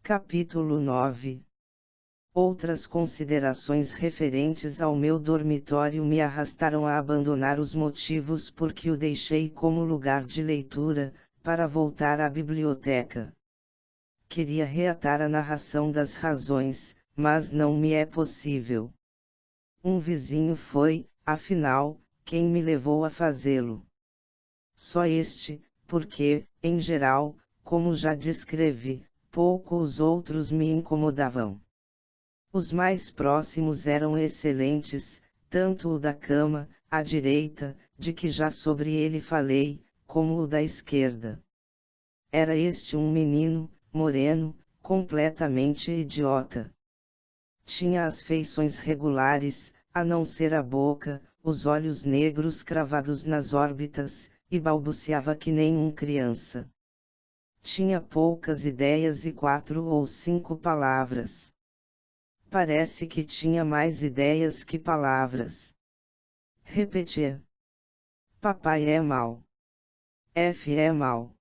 Capítulo 9. Outras considerações referentes ao meu dormitório me arrastaram a abandonar os motivos por que o deixei como lugar de leitura, para voltar à biblioteca. Queria reatar a narração das razões, mas não me é possível. Um vizinho foi, afinal, quem me levou a fazê-lo. Só este, porque, em geral, como já descrevi, pouco os outros me incomodavam. Os mais próximos eram excelentes, tanto o da cama, à direita, de que já sobre ele falei, como o da esquerda. Era este um menino, moreno, completamente idiota. Tinha as feições regulares, a não ser a boca, os olhos negros cravados nas órbitas, e balbuciava que nem uma criança. Tinha poucas ideias e 4 ou 5 palavras. Parece que tinha mais ideias que palavras. Repetia. Papai é mau. F é mau.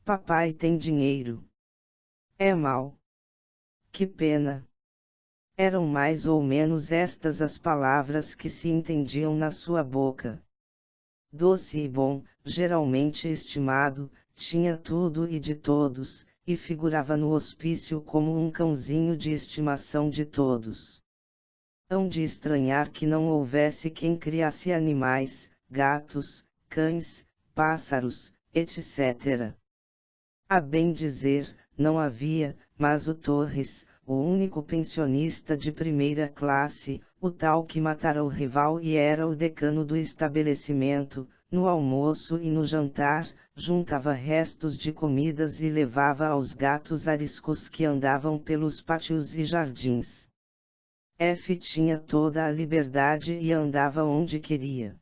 Papai tem dinheiro. É mau. Que pena. Eram mais ou menos estas as palavras que se entendiam na sua boca. Doce e bom, geralmente estimado, tinha tudo e de todos, e figurava no hospício como um cãozinho de estimação de todos. Hão de estranhar que não houvesse quem criasse animais, gatos, cães, pássaros, etc. A bem dizer, não havia, mas o Torres, o único pensionista de primeira classe, o tal que matara o rival e era o decano do estabelecimento, no almoço e no jantar, juntava restos de comidas e levava aos gatos ariscos que andavam pelos pátios e jardins. F tinha toda a liberdade e andava onde queria.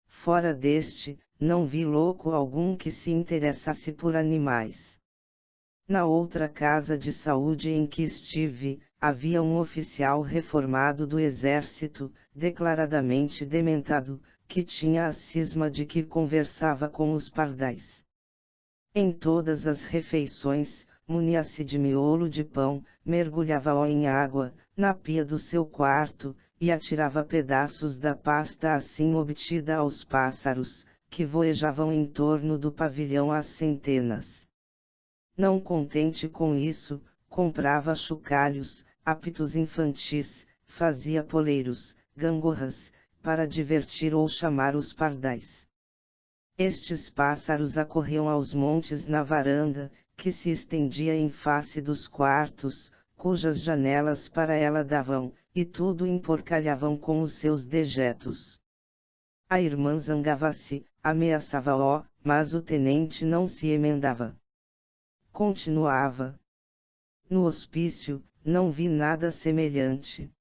Fora deste, não vi louco algum que se interessasse por animais. Na outra casa de saúde em que estive, havia um oficial reformado do exército, declaradamente dementado, que tinha a cisma de que conversava com os pardais. Em todas as refeições, munia-se de miolo de pão, mergulhava-o em água, na pia do seu quarto, e atirava pedaços da pasta assim obtida aos pássaros, que voejavam em torno do pavilhão às centenas. Não contente com isso, comprava chocalhos, apitos infantis, fazia poleiros, gangorras, para divertir ou chamar os pardais. Estes pássaros acorriam aos montes na varanda, que se estendia em face dos quartos, cujas janelas para ela davam, e tudo emporcalhavam com os seus dejetos. A irmã zangava-se, ameaçava-o, mas o tenente não se emendava. Continuava. No hospício, não vi nada semelhante.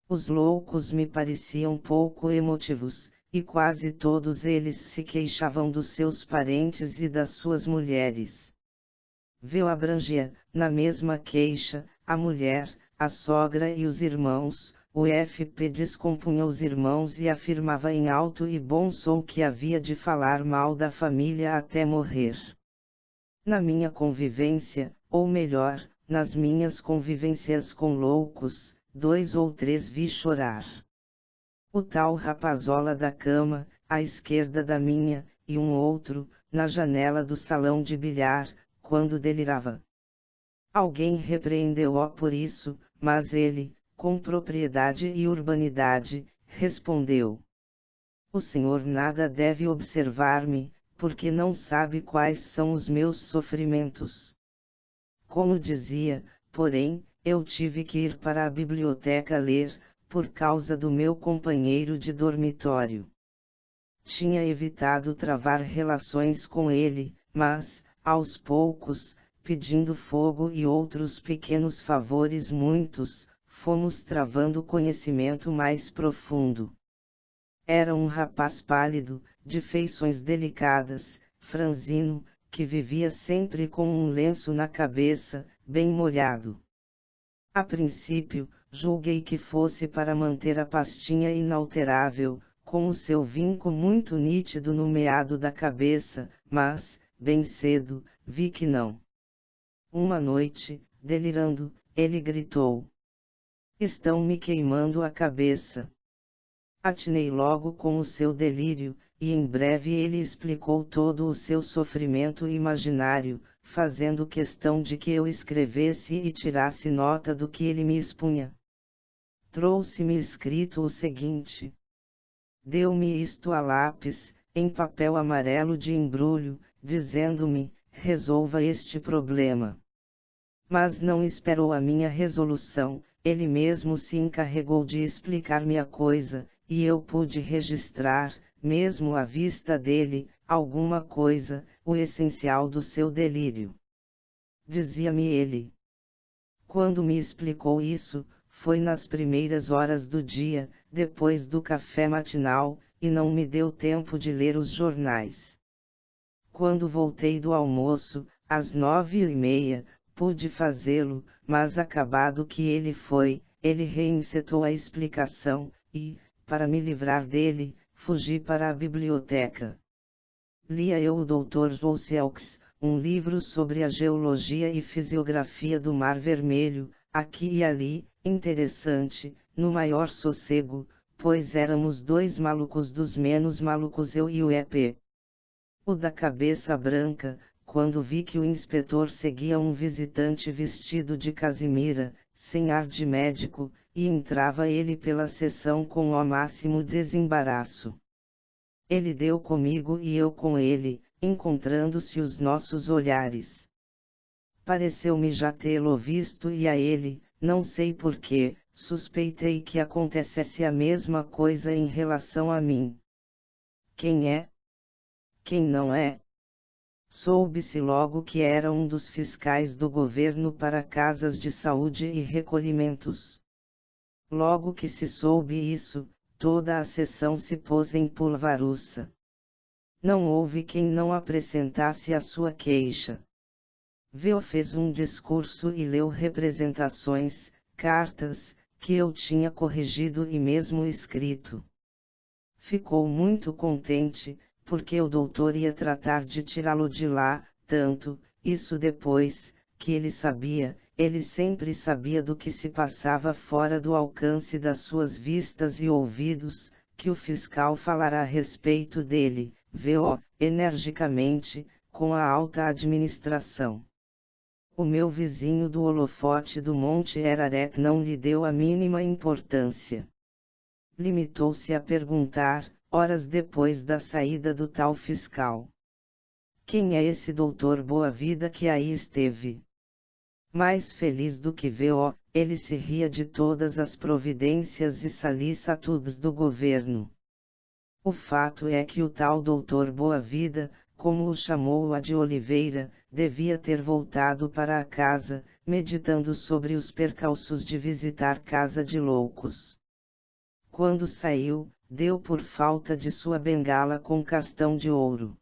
Os loucos me pareciam pouco emotivos, e quase todos eles se queixavam dos seus parentes e das suas mulheres. Veu abrangia, na mesma queixa, a mulher, a sogra e os irmãos. O FP descompunha os irmãos e afirmava em alto e bom som que havia de falar mal da família até morrer. Na minha convivência, ou melhor, nas minhas convivências com loucos, 2 ou 3 vi chorar. O tal rapazola da cama, à esquerda da minha, e um outro, na janela do salão de bilhar, quando delirava. Alguém repreendeu-o por isso, mas ele, com propriedade e urbanidade, respondeu: o senhor nada deve observar-me, porque não sabe quais são os meus sofrimentos. Como dizia, porém, eu tive que ir para a biblioteca ler, por causa do meu companheiro de dormitório. Tinha evitado travar relações com ele, mas, aos poucos, pedindo fogo e outros pequenos favores muitos, fomos travando conhecimento mais profundo. Era um rapaz pálido, de feições delicadas, franzino, que vivia sempre com um lenço na cabeça, bem molhado. A princípio, julguei que fosse para manter a pastinha inalterável, com o seu vinco muito nítido no meado da cabeça, mas, bem cedo, vi que não. Uma noite, delirando, ele gritou: "Estão me queimando a cabeça." Atinei logo com o seu delírio, e em breve ele explicou todo o seu sofrimento imaginário, fazendo questão de que eu escrevesse e tirasse nota do que ele me expunha. Trouxe-me escrito o seguinte. Deu-me isto a lápis, em papel amarelo de embrulho, dizendo-me: resolva este problema. Mas não esperou a minha resolução, ele mesmo se encarregou de explicar-me a coisa, e eu pude registrar, mesmo à vista dele, alguma coisa, o essencial do seu delírio. Dizia-me ele. Quando me explicou isso, foi nas primeiras horas do dia, depois do café matinal, e não me deu tempo de ler os jornais. Quando voltei do almoço, às 9h30, pude fazê-lo, mas acabado que ele foi, ele reencetou a explicação, e, para me livrar dele, fugi para a biblioteca. Lia eu o Dr. Joselx, um livro sobre a geologia e fisiografia do Mar Vermelho, aqui e ali, interessante, no maior sossego, pois éramos dois malucos dos menos malucos, eu e o EP. O da cabeça branca, quando vi que o inspetor seguia um visitante vestido de casimira, sem ar de médico, e entrava ele pela seção com o máximo desembaraço. Ele deu comigo e eu com ele, encontrando-se os nossos olhares. Pareceu-me já tê-lo visto e a ele, não sei porquê, suspeitei que acontecesse a mesma coisa em relação a mim. Quem é? Quem não é? Soube-se logo que era um dos fiscais do governo para casas de saúde e recolhimentos. Logo que se soube isso, toda a seção se pôs em polvaruça. Não houve quem não apresentasse a sua queixa. Veo fez um discurso e leu representações, cartas, que eu tinha corrigido e mesmo escrito. Ficou muito contente, porque o doutor ia tratar de tirá-lo de lá, tanto, isso depois, que ele sempre sabia do que se passava fora do alcance das suas vistas e ouvidos, que o fiscal falara a respeito dele, energicamente, com a alta administração. O meu vizinho do holofote do Monte Ararat não lhe deu a mínima importância. Limitou-se a perguntar, horas depois da saída do tal fiscal: quem é esse doutor Boa-Vida que aí esteve? Mais feliz do que V.O., ele se ria de todas as providências e solicitudes do governo. O fato é que o tal doutor Boa-Vida, como o chamou o de Oliveira, devia ter voltado para a casa, meditando sobre os percalços de visitar casa de loucos. Quando saiu, deu por falta de sua bengala com castão de ouro.